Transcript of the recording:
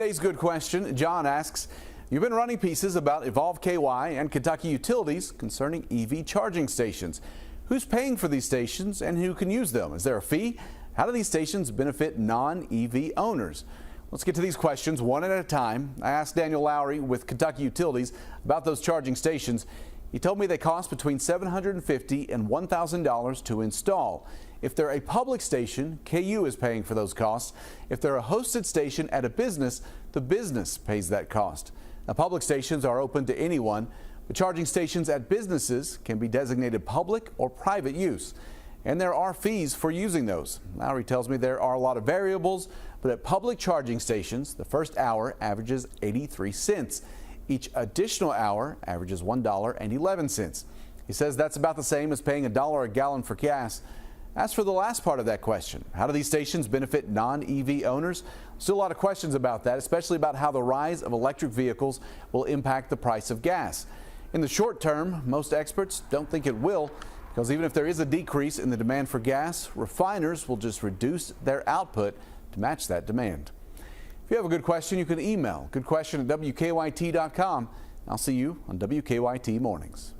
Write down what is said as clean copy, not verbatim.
Today's good question. John asks, you've been running pieces about Evolve KY and Kentucky Utilities concerning EV charging stations. Who's paying for these stations and who can use them? Is there a fee? How do these stations benefit non-EV owners? Let's get to these questions one at a time. I asked Daniel Lowry with Kentucky Utilities about those charging stations. He told me they cost between $750 and $1,000 to install. If they're a public station, KU is paying for those costs. If they're a hosted station at a business, the business pays that cost. Now, public stations are open to anyone, but charging stations at businesses can be designated public or private use. And there are fees for using those. Lowry tells me there are a lot of variables, but at public charging stations, the first hour averages 83 cents. Each additional hour averages $1.11. He says that's about the same as paying $1 a gallon for gas. As for the last part of that question, how do these stations benefit non-EV owners? Still a lot of questions about that, especially about how the rise of electric vehicles will impact the price of gas. In the short term, most experts don't think it will, because even if there is a decrease in the demand for gas, refiners will just reduce their output to match that demand. If you have a good question, you can email goodquestion@wkyt.com. I'll see you on WKYT Mornings.